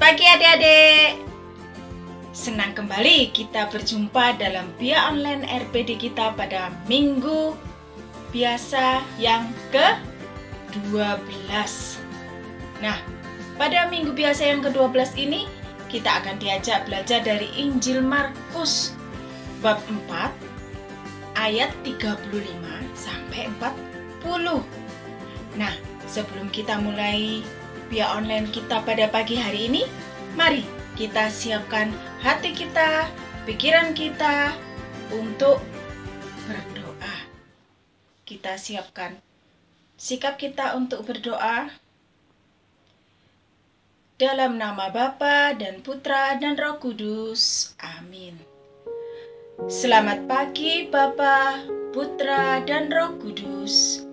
pagi adik-adik. Senang kembali kita berjumpa dalam Bia Online RPD kita pada minggu biasa yang ke-12. Nah, pada minggu biasa yang ke-12 ini kita akan diajak belajar dari Injil Markus bab 4 ayat 35 sampai 40. Nah, sebelum kita mulai Bia Online kita pada pagi hari ini, mari kita siapkan hati kita, pikiran kita untuk berdoa. Kita siapkan sikap kita untuk berdoa. Dalam nama Bapa dan Putra dan Roh Kudus. Amin. Selamat pagi Bapa, Putra dan Roh Kudus.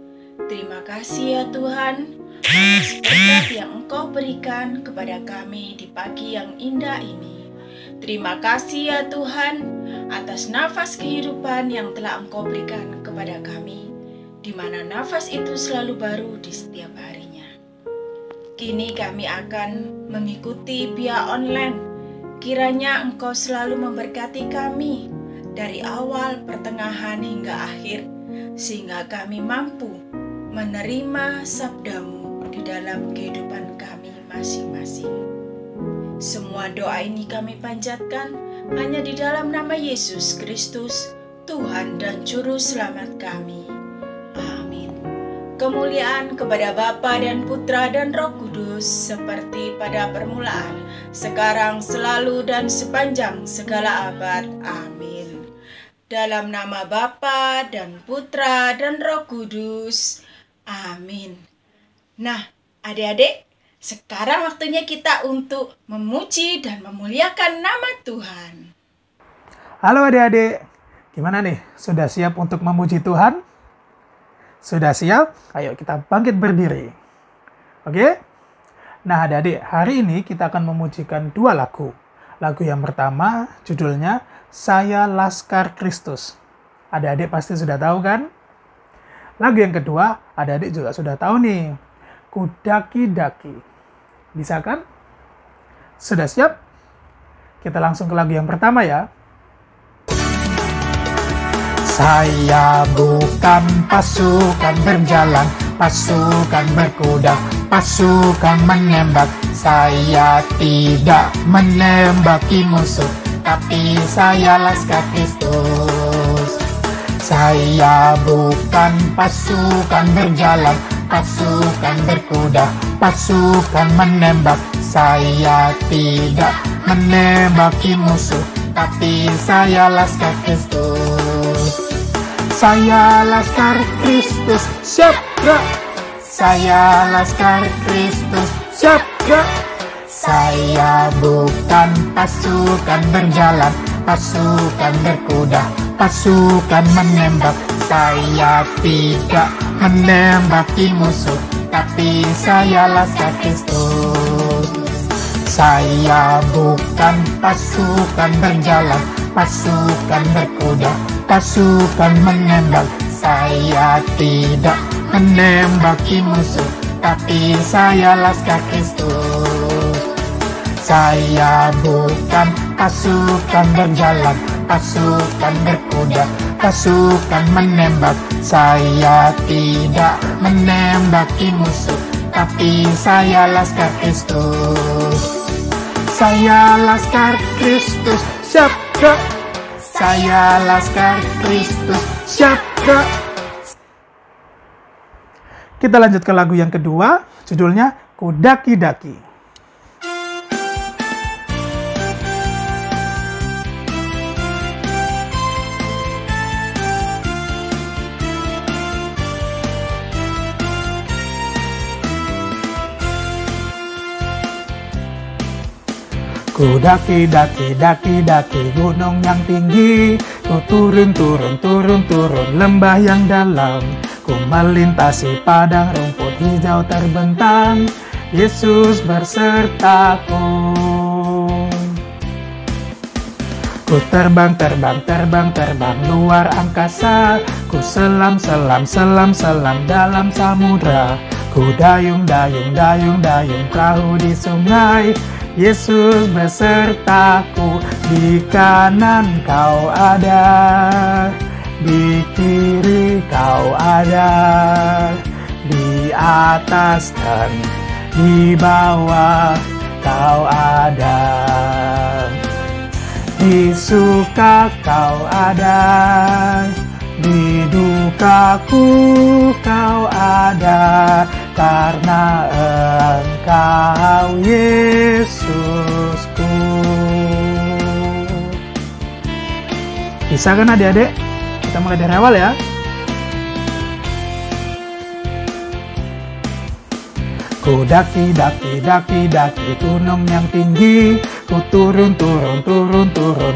Terima kasih ya Tuhan atas berkat yang Engkau berikan kepada kami di pagi yang indah ini. Terima kasih ya Tuhan atas nafas kehidupan yang telah Engkau berikan kepada kami, di mana nafas itu selalu baru di setiap harinya. Kini kami akan mengikuti Bia Online. Kiranya Engkau selalu memberkati kami dari awal, pertengahan hingga akhir, sehingga kami mampu menerima sabda-Mu di dalam kehidupan kami masing-masing. Semua doa ini kami panjatkan hanya di dalam nama Yesus Kristus, Tuhan dan Juru Selamat kami. Amin. Kemuliaan kepada Bapa dan Putra dan Roh Kudus, seperti pada permulaan, sekarang, selalu, dan sepanjang segala abad. Amin. Dalam nama Bapa dan Putra dan Roh Kudus. Amin. Nah, adik-adik, sekarang waktunya kita untuk memuji dan memuliakan nama Tuhan. Halo adik-adik, gimana nih? Sudah siap untuk memuji Tuhan? Sudah siap? Ayo kita bangkit berdiri. Oke? Nah adik-adik, hari ini kita akan memujikan dua lagu. Lagu yang pertama judulnya Saya Laskar Kristus. Adik-adik pasti sudah tahu kan? Lagu yang kedua, adik-adik juga sudah tahu nih. Kudaki-daki. Bisa kan? Sudah siap? Kita langsung ke lagu yang pertama ya. Saya bukan pasukan berjalan, pasukan berkuda, pasukan menembak. Saya tidak menembaki musuh, tapi saya Laskar Kristus. Saya bukan pasukan berjalan, pasukan berkuda, pasukan menembak. Saya tidak menembaki musuh, tapi saya Laskar Kristus. Saya Laskar Kristus, siap gerak. Saya Laskar Kristus, siap gerak. Saya bukan pasukan berjalan, pasukan berkuda, pasukan menembak. Saya tidak menembaki musuh, tapi saya Laskar Kristus. Saya bukan pasukan berjalan, pasukan berkuda, pasukan menembak. Saya tidak menembaki musuh, tapi saya Laskar Kristus. Saya bukan pasukan berjalan, pasukan berkuda, pasukan menembak. Saya tidak menembaki musuh, tapi saya Laskar Kristus. Saya Laskar Kristus, siap gerak. Saya Laskar Kristus, siap gerak. Kita lanjut ke lagu yang kedua, judulnya Kudaki-daki. Ku daki-daki, daki-daki gunung yang tinggi. Ku turun-turun, turun-turun lembah yang dalam. Ku melintasi padang rumput hijau terbentang. Yesus bersertaku. Ku terbang, terbang, terbang, terbang luar angkasa. Ku selam, selam, selam, selam dalam samudra. Ku dayung, dayung, dayung, dayung perahu di sungai. Yesus besertaku, di kanan kau ada, di kiri kau ada, di atas dan di bawah kau ada. Di suka kau ada, di dukaku kau ada, karena Engkau Yesusku. Bisa kan adik-adik? Kita mulai dari awal ya. Ku daki gunung yang tinggi, ku turun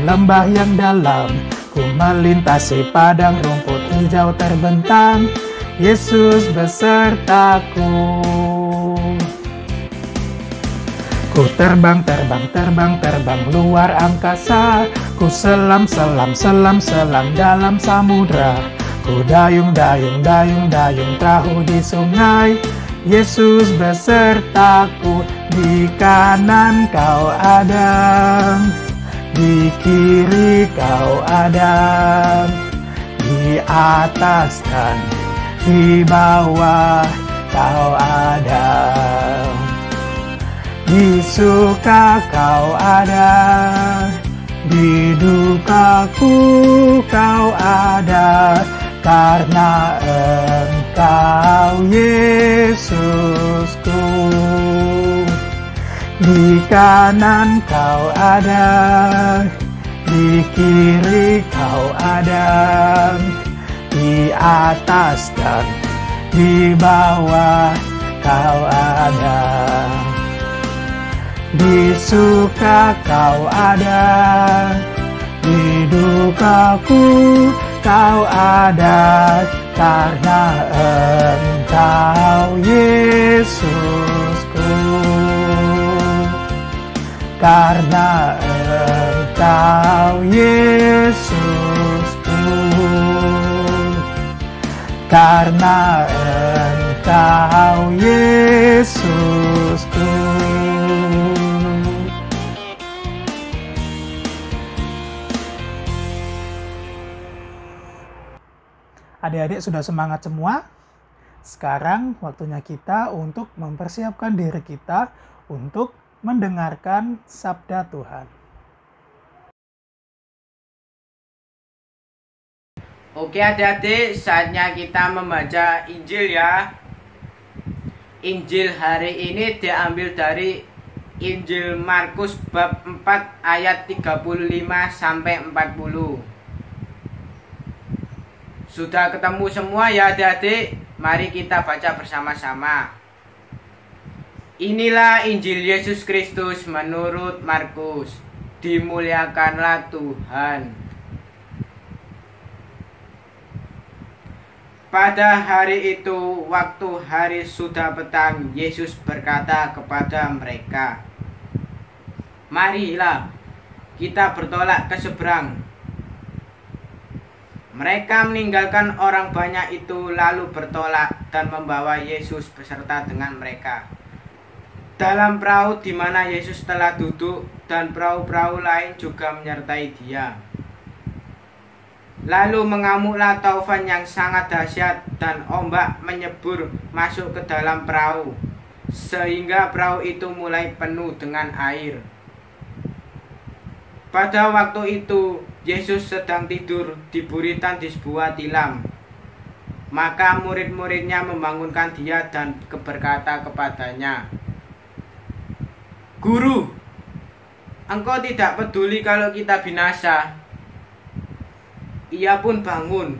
lembah yang dalam, ku melintasi padang rumput hijau terbentang, Yesus besertaku. Ku terbang luar angkasa, ku selam dalam samudra, ku dayung perahu di sungai, Yesus besertaku. Di kanan kau ada, di kiri kau ada, di atas dan di bawah kau ada. Di suka kau ada, di dukaku kau ada, karena Engkau Yesusku. Di kanan kau ada, di kiri kau ada, di atas dan di bawah kau ada. Di suka kau ada, di dukaku kau ada, karena Engkau Yesusku. Karena Engkau Yesusku. Karena Engkau Yesusku. Adik-adik sudah semangat semua? Sekarang waktunya kita untuk mempersiapkan diri kita untuk mendengarkan sabda Tuhan. Oke adik-adik, saatnya kita membaca Injil ya. Injil hari ini diambil dari Injil Markus bab 4 ayat 35 sampai 40. Sudah ketemu semua ya adik-adik? Mari kita baca bersama-sama. Inilah Injil Yesus Kristus menurut Markus. Dimuliakanlah Tuhan. Pada hari itu, waktu hari sudah petang, Yesus berkata kepada mereka, "Marilah, kita bertolak ke seberang." Mereka meninggalkan orang banyak itu lalu bertolak dan membawa Yesus beserta dengan mereka dalam perahu di mana Yesus telah duduk, dan perahu-perahu lain juga menyertai Dia. Lalu mengamuklah taufan yang sangat dahsyat, dan ombak menyebur masuk ke dalam perahu, sehingga perahu itu mulai penuh dengan air. Pada waktu itu Yesus sedang tidur di buritan di sebuah tilam. Maka murid-muridnya membangunkan Dia dan berkata kepadanya, "Guru, Engkau tidak peduli kalau kita binasa." Ia pun bangun,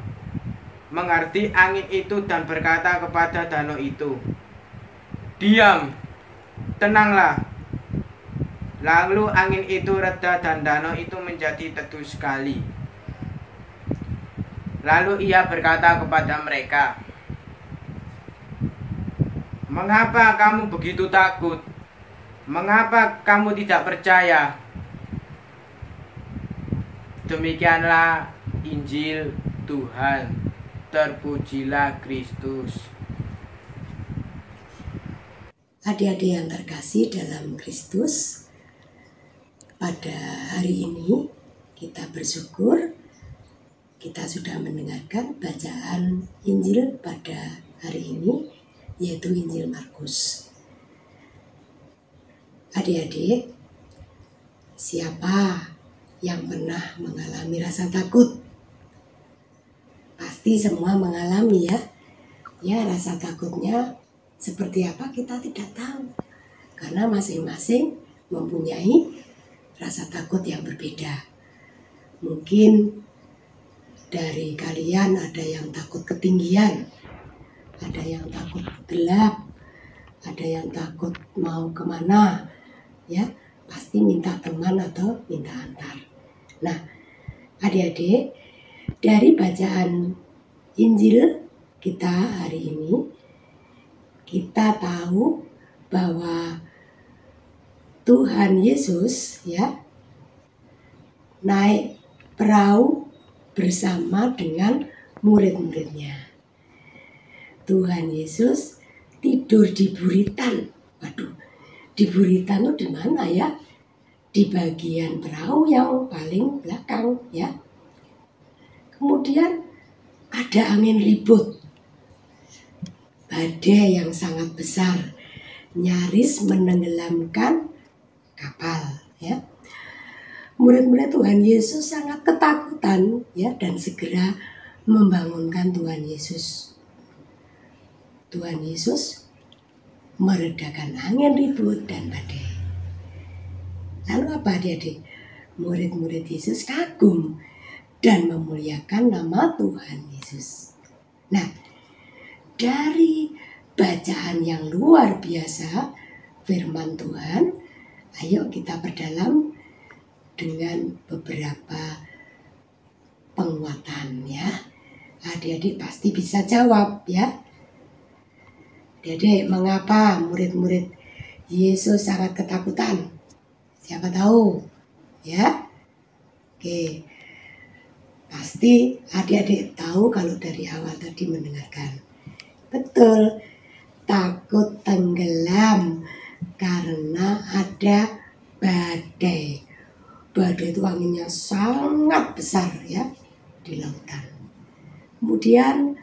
mengerti angin itu dan berkata kepada danau itu, "Diam, tenanglah." Lalu angin itu reda dan danau itu menjadi teduh sekali. Lalu ia berkata kepada mereka, "Mengapa kamu begitu takut? Mengapa kamu tidak percaya?" Demikianlah Injil Tuhan. Terpujilah Kristus. Adik-adik yang terkasih dalam Kristus, pada hari ini kita bersyukur kita sudah mendengarkan bacaan Injil pada hari ini, yaitu Injil Markus. Adik-adik, siapa yang pernah mengalami rasa takut? Pasti semua mengalami ya. Ya, rasa takutnya seperti apa kita tidak tahu. Karena masing-masing mempunyai rasa takut yang berbeda. Mungkin dari kalian ada yang takut ketinggian, ada yang takut gelap, ada yang takut mau kemana, ya pasti minta teman atau minta antar. Nah, adik-adik, dari bacaan Injil kita hari ini, kita tahu bahwa Tuhan Yesus ya naik perahu bersama dengan murid-muridnya. Tuhan Yesus tidur di buritan. Waduh, di buritan itu di mana ya? Di bagian perahu yang paling belakang ya. Kemudian ada angin ribut. Badai yang sangat besar nyaris menenggelamkan kapal ya. Murid-murid Tuhan Yesus sangat ketakutan ya dan segera membangunkan Tuhan Yesus. Tuhan Yesus meredakan angin ribut dan badai. Lalu apa adik-adik? Murid-murid Yesus kagum dan memuliakan nama Tuhan Yesus. Nah, dari bacaan yang luar biasa firman Tuhan, ayo kita perdalam dengan beberapa penguatan ya. Adik-adik pasti bisa jawab ya. Adik-adik, mengapa murid-murid Yesus sangat ketakutan? Siapa tahu ya? Oke. Pasti adik-adik tahu kalau dari awal tadi mendengarkan. Betul. Takut tenggelam karena ada badai. Badai itu anginnya sangat besar ya di lautan. Kemudian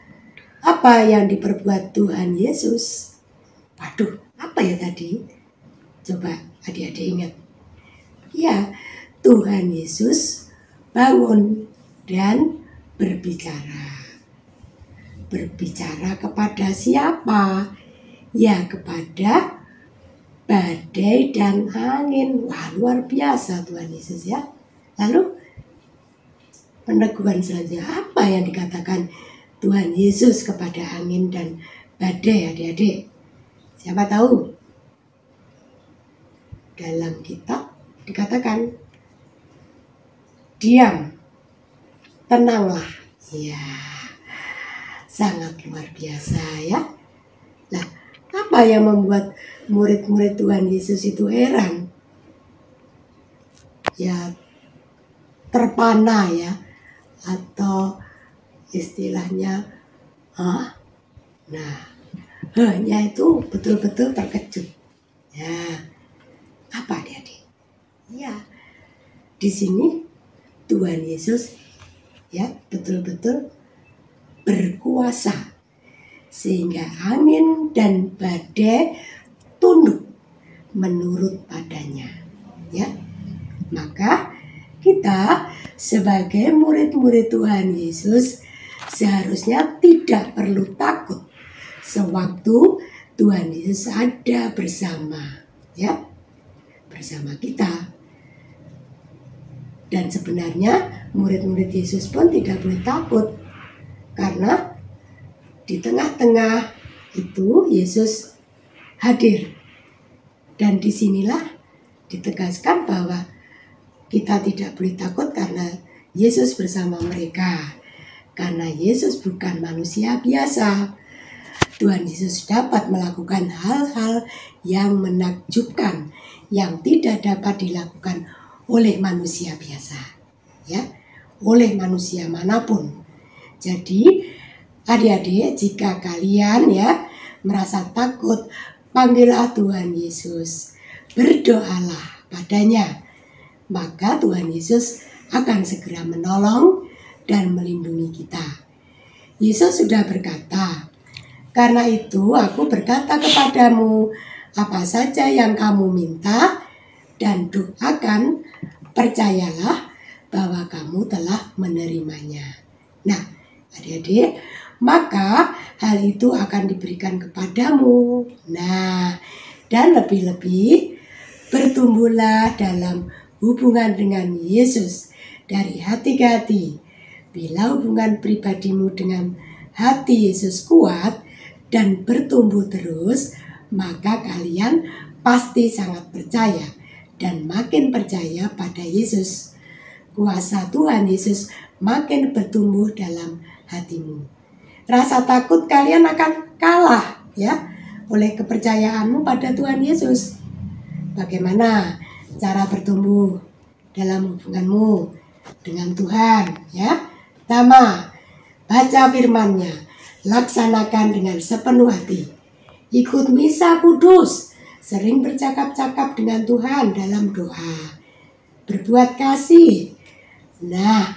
apa yang diperbuat Tuhan Yesus? Waduh, apa ya tadi? Coba adik-adik ingat. Ya, Tuhan Yesus bangun dan berbicara. Berbicara kepada siapa? Ya, kepada badai dan angin. Wah, luar biasa Tuhan Yesus ya. Lalu peneguhan selanjutnya, apa yang dikatakan Tuhan Yesus kepada angin dan badai adik-adik? Siapa tahu? Dalam kitab dikatakan, diam, tenanglah. Ya, sangat luar biasa ya. Nah, apa yang membuat murid-murid Tuhan Yesus itu heran? Ya, terpana ya, atau istilahnya nah, hanya itu betul-betul terkejut. Ya, apa adik-adik? Ya, di sini Tuhan Yesus ya betul-betul berkuasa sehingga angin dan badai tunduk menurut padanya. Ya, maka kita sebagai murid-murid Tuhan Yesus seharusnya tidak perlu takut sewaktu Tuhan Yesus ada bersama ya, bersama kita. Dan sebenarnya murid-murid Yesus pun tidak boleh takut karena di tengah-tengah itu Yesus hadir. Dan disinilah ditegaskan bahwa kita tidak boleh takut karena Yesus bersama mereka. Karena Yesus bukan manusia biasa. Tuhan Yesus dapat melakukan hal-hal yang menakjubkan, yang tidak dapat dilakukan oleh manusia biasa. Ya, oleh manusia manapun. Jadi, adik-adik, jika kalian ya merasa takut, panggillah Tuhan Yesus. Berdoalah padanya. maka Tuhan Yesus akan segera menolong dan melindungi kita. Yesus sudah berkata, "Karena itu aku berkata kepadamu, apa saja yang kamu minta dan doakan, percayalah bahwa kamu telah menerimanya." Nah, adik-adik, maka hal itu akan diberikan kepadamu. Nah, dan lebih-lebih bertumbuhlah dalam hubungan dengan Yesus dari hati ke hati. Bila hubungan pribadimu dengan hati Yesus kuat dan bertumbuh terus, maka kalian pasti sangat percaya dan makin percaya pada Yesus. Kuasa Tuhan Yesus makin bertumbuh dalam hatimu. Rasa takut kalian akan kalah ya oleh kepercayaanmu pada Tuhan Yesus. Bagaimana cara bertumbuh dalam hubunganmu dengan Tuhan ya? Pertama, baca firman-Nya, laksanakan dengan sepenuh hati. Ikut misa kudus, sering bercakap-cakap dengan Tuhan dalam doa. Berbuat kasih. Nah,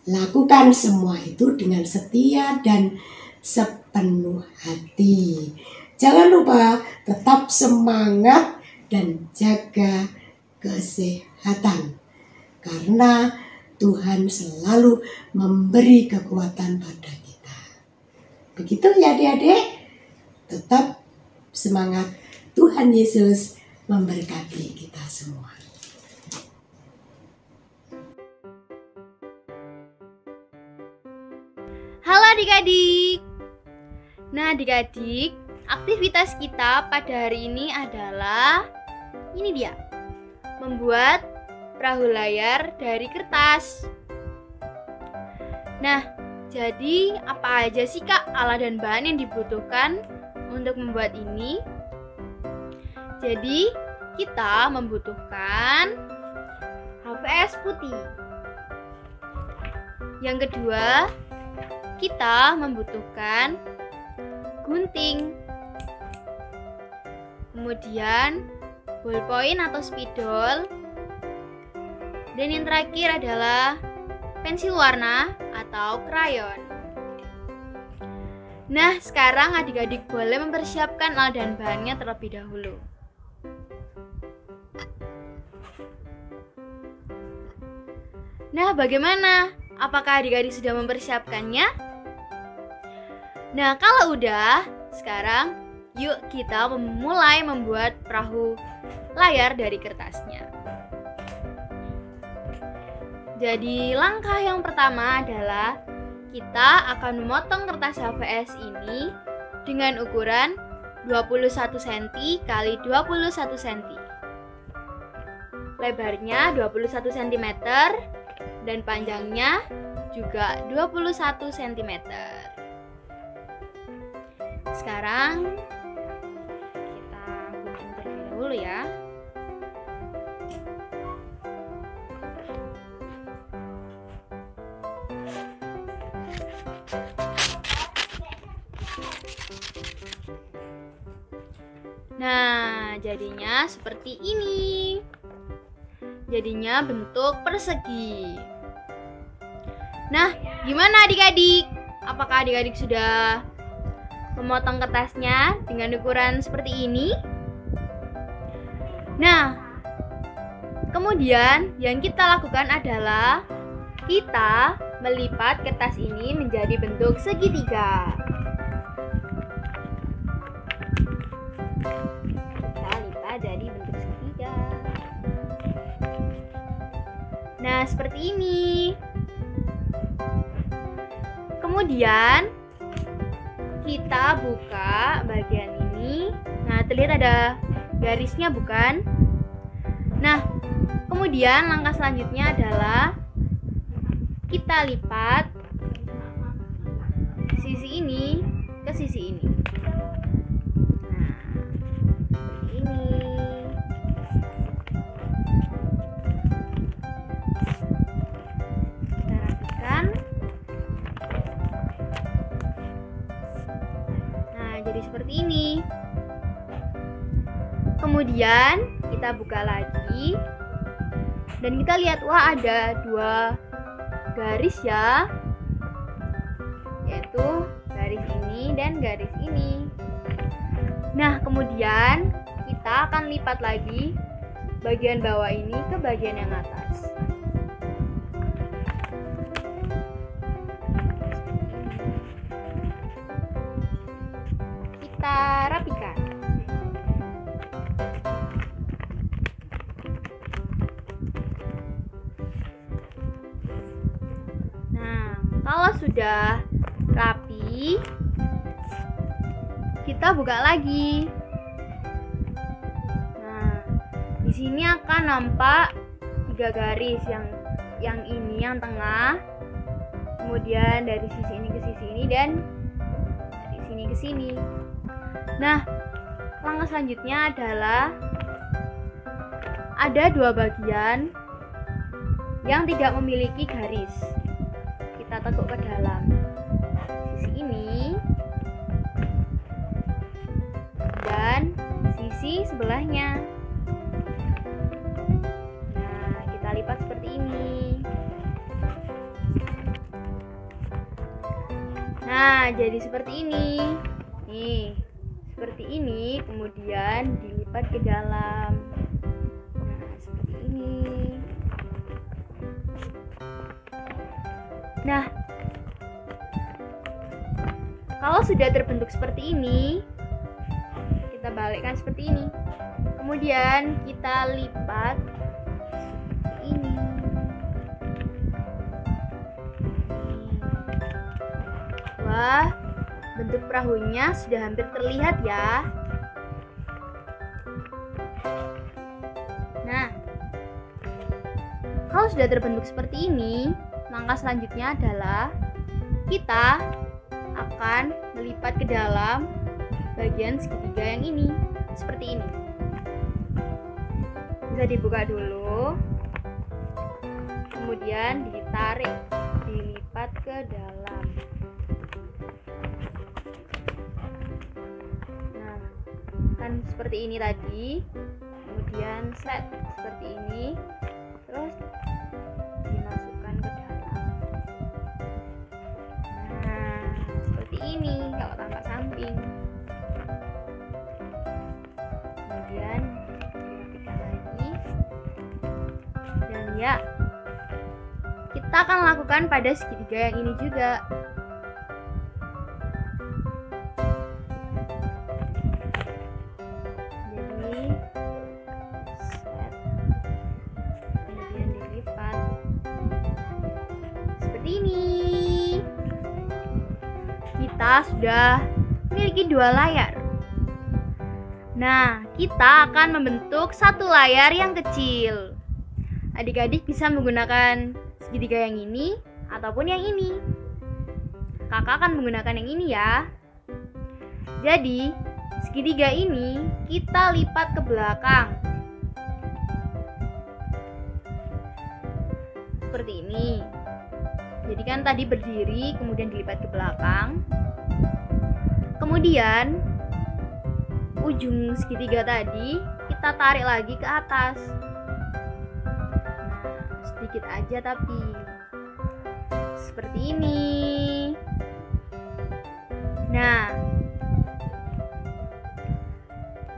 lakukan semua itu dengan setia dan sepenuh hati. Jangan lupa tetap semangat dan jaga kesehatan. Karena Tuhan selalu memberi kekuatan pada kita. Begitu ya adik-adik. Tetap semangat. Tuhan Yesus memberkati kita semua. Halo adik-adik. Nah adik-adik, aktivitas kita pada hari ini adalah ini dia, membuat perahu layar dari kertas. Nah, jadi apa aja sih Kak alat dan bahan yang dibutuhkan untuk membuat ini? Jadi, kita membutuhkan HVS putih. Yang kedua, kita membutuhkan gunting. Kemudian, ballpoint atau spidol. Dan yang terakhir adalah pensil warna atau krayon. Nah, sekarang adik-adik boleh mempersiapkan alat dan bahannya terlebih dahulu. Nah, bagaimana? Apakah adik-adik sudah mempersiapkannya? Nah, kalau udah, sekarang yuk kita mulai membuat perahu layar dari kertasnya. Jadi langkah yang pertama adalah kita akan memotong kertas HVS ini dengan ukuran 21 cm x 21 cm. Lebarnya 21 cm dan panjangnya juga 21 cm. Sekarang kita gunting terlebih dahulu ya. Nah, jadinya seperti ini. Jadinya bentuk persegi. Nah, gimana adik-adik? Apakah adik-adik sudah memotong kertasnya dengan ukuran seperti ini? Nah, kemudian yang kita lakukan adalah kita melipat kertas ini menjadi bentuk segitiga. Jadi bentuk segitiga. Nah, seperti ini. Kemudian kita buka bagian ini. Nah, terlihat ada garisnya bukan? Nah, kemudian langkah selanjutnya adalah kita lipat sisi ini ke sisi ini. Seperti ini. Kemudian kita buka lagi. Dan kita lihat, wah ada 2 garis ya, yaitu garis ini dan garis ini. Nah, kemudian kita akan lipat lagi bagian bawah ini ke bagian yang atas. Kita rapikan. Nah, kalau sudah rapi, kita buka lagi. Nah, di sini akan nampak 3 garis, yang ini yang tengah, kemudian dari sisi ini ke sisi ini, dan dari sini ke sini. Nah, langkah selanjutnya adalah ada 2 bagian yang tidak memiliki garis. Kita tekuk ke dalam sisi ini dan sisi sebelahnya. Nah, kita lipat seperti ini. Nah, jadi seperti ini. Nih, seperti ini, kemudian dilipat ke dalam. Nah, seperti ini. Nah, kalau sudah terbentuk seperti ini, kita balikkan seperti ini. Kemudian kita lipat seperti ini. Wah, bentuk perahunya sudah hampir terlihat ya. Nah, kalau sudah terbentuk seperti ini, langkah selanjutnya adalah kita akan melipat ke dalam bagian segitiga yang ini, seperti ini. Bisa dibuka dulu, kemudian ditarik, dilipat ke dalam. Nah, kan seperti ini tadi, kemudian set seperti ini, terus dimasukkan ke dalam. Nah, seperti ini kalau tampak samping. Kemudian dirapikan lagi. Dan ya, kita akan lakukan pada segitiga yang ini juga. Jadi set, kemudian dilipat seperti ini. Kita sudah memiliki 2 layar. Nah, kita akan membentuk 1 layar yang kecil. Adik-adik bisa menggunakan segitiga yang ini ataupun yang ini. Kakak akan menggunakan yang ini ya. Jadi, segitiga ini kita lipat ke belakang. Seperti ini. Jadi kan tadi berdiri, kemudian dilipat ke belakang. Kemudian ujung segitiga tadi kita tarik lagi ke atas. Nah, sedikit aja tapi seperti ini. Nah,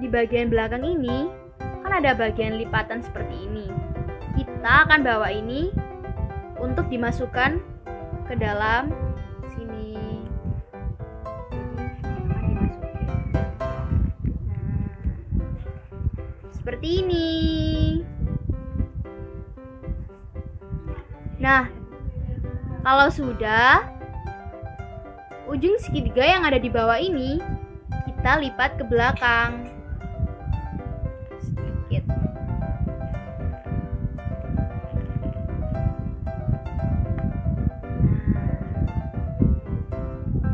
di bagian belakang ini kan ada bagian lipatan seperti ini. Kita akan bawa ini untuk dimasukkan ke dalam sini. Seperti ini. Nah, kalau sudah, ujung segitiga yang ada di bawah ini kita lipat ke belakang sedikit.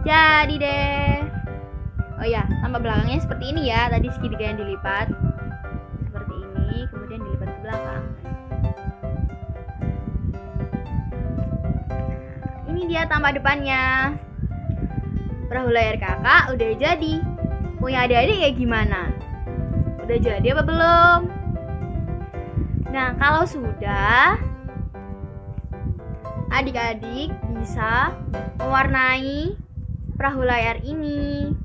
Jadi deh. Oh ya, tampak belakangnya seperti ini ya. Tadi segitiga yang dilipat seperti ini, kemudian dilipat ke belakang. Ini dia tampak depannya. Perahu layar kakak udah jadi. Punya adik-adik kayak gimana? Udah jadi apa belum? Nah, kalau sudah, adik-adik bisa mewarnai perahu layar ini.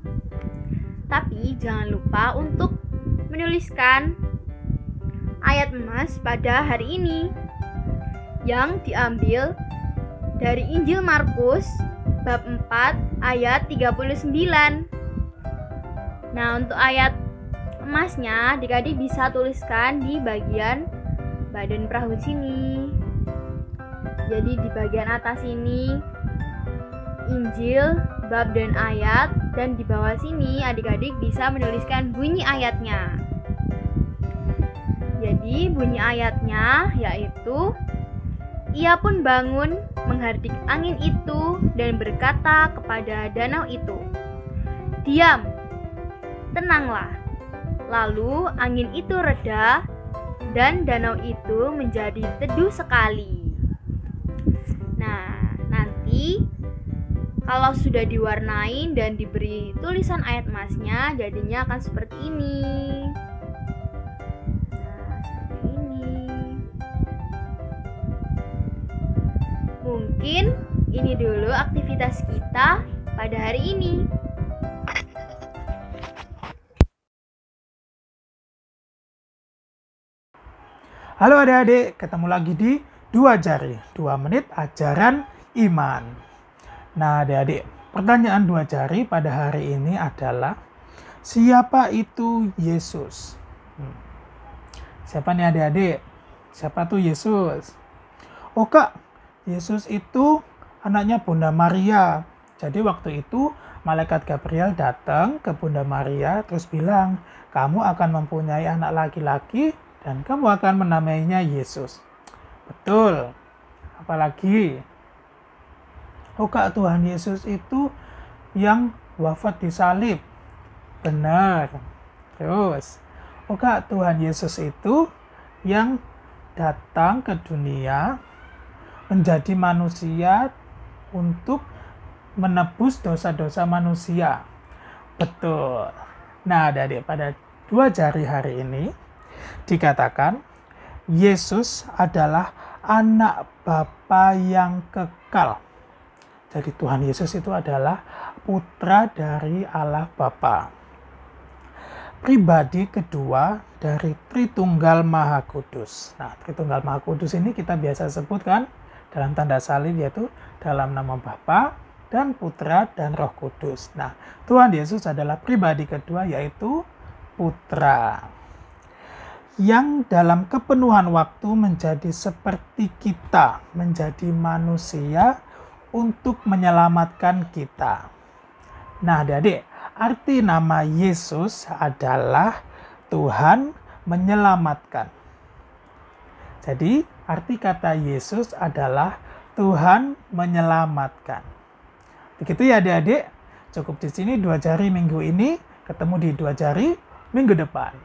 Tapi jangan lupa untuk menuliskan ayat emas pada hari ini yang diambil dari Injil Markus bab 4 ayat 39. Nah, untuk ayat emasnya adik-adik bisa tuliskan di bagian badan perahu sini. Jadi di bagian atas ini Injil, bab dan ayat, dan di bawah sini adik-adik bisa menuliskan bunyi ayatnya. Jadi bunyi ayatnya yaitu, ia pun bangun menghardik angin itu dan berkata kepada danau itu, diam, tenanglah. Lalu angin itu reda dan danau itu menjadi teduh sekali. Nah, nanti kalau sudah diwarnai dan diberi tulisan ayat emasnya, jadinya akan seperti ini. Nah, seperti ini. Mungkin ini dulu aktivitas kita pada hari ini. Halo adik-adik, ketemu lagi di 2 Jari, 2 menit ajaran iman. Nah adik-adik, pertanyaan 2 jari pada hari ini adalah, siapa itu Yesus? Siapa nih adik-adik? Siapa tuh Yesus? Oh kak, Yesus itu anaknya Bunda Maria. Jadi waktu itu malaikat Gabriel datang ke Bunda Maria terus bilang, kamu akan mempunyai anak laki-laki dan kamu akan menamainya Yesus. Betul. Apalagi? Oh kak, Tuhan Yesus itu yang wafat di salib. Benar. Terus, oh kak, Tuhan Yesus itu yang datang ke dunia menjadi manusia untuk menebus dosa-dosa manusia. Betul. Nah, adik-adik, pada 2 jari hari ini dikatakan Yesus adalah anak Bapa yang kekal. Jadi Tuhan Yesus itu adalah putra dari Allah Bapa. Pribadi kedua dari Tritunggal Maha Kudus. Nah, Tritunggal Maha Kudus ini kita biasa sebutkan dalam tanda salib, yaitu dalam nama Bapa dan Putra dan Roh Kudus. Nah, Tuhan Yesus adalah pribadi kedua, yaitu Putra, yang dalam kepenuhan waktu menjadi seperti kita, menjadi manusia untuk menyelamatkan kita. Nah, adik-adik, arti nama Yesus adalah Tuhan menyelamatkan. Jadi, arti kata Yesus adalah Tuhan menyelamatkan. Begitu ya adik-adik, cukup di sini 2 jari minggu ini, ketemu di 2 jari minggu depan.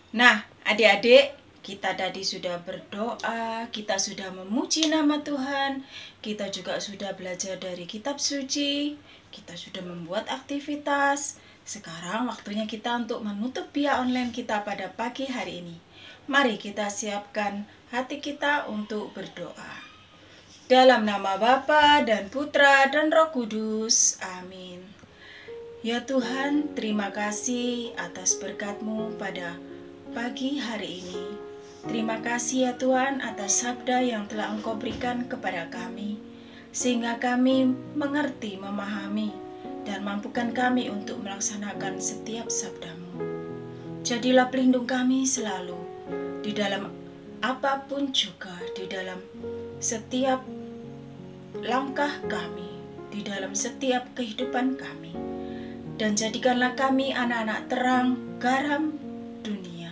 Nah, adik-adik, kita tadi sudah berdoa, kita sudah memuji nama Tuhan, kita juga sudah belajar dari kitab suci, kita sudah membuat aktivitas. Sekarang waktunya kita untuk menutup via online kita pada pagi hari ini. Mari kita siapkan hati kita untuk berdoa. Dalam nama Bapa dan Putra dan Roh Kudus. Amin. Ya Tuhan, terima kasih atas berkat-Mu pada pagi hari ini. Terima kasih ya Tuhan atas sabda yang telah Engkau berikan kepada kami, sehingga kami mengerti, memahami, dan mampukan kami untuk melaksanakan setiap sabda-Mu. Jadilah pelindung kami selalu, di dalam apapun juga, di dalam setiap langkah kami, di dalam setiap kehidupan kami. Dan jadikanlah kami anak-anak terang, garam dunia,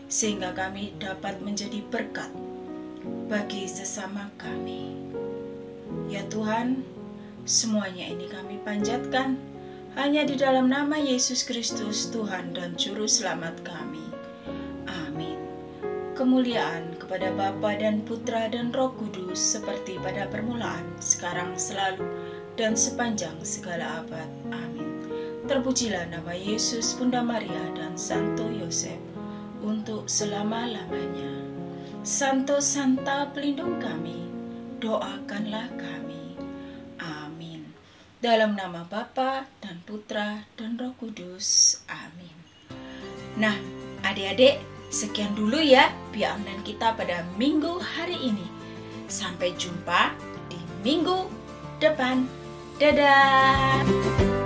sehingga kami dapat menjadi berkat bagi sesama kami. Ya Tuhan, semuanya ini kami panjatkan hanya di dalam nama Yesus Kristus, Tuhan dan Juru Selamat kami. Amin. Kemuliaan kepada Bapa dan Putra dan Roh Kudus, seperti pada permulaan, sekarang, selalu, dan sepanjang segala abad. Amin. Terpujilah nama Yesus, Bunda Maria, dan Santo Yosef untuk selama-lamanya. Santo Santa pelindung kami, doakanlah kami. Amin. Dalam nama Bapa dan Putra dan Roh Kudus. Amin. Nah, adik-adik, sekian dulu ya Via Online kita pada minggu hari ini. Sampai jumpa di minggu depan. Dadah.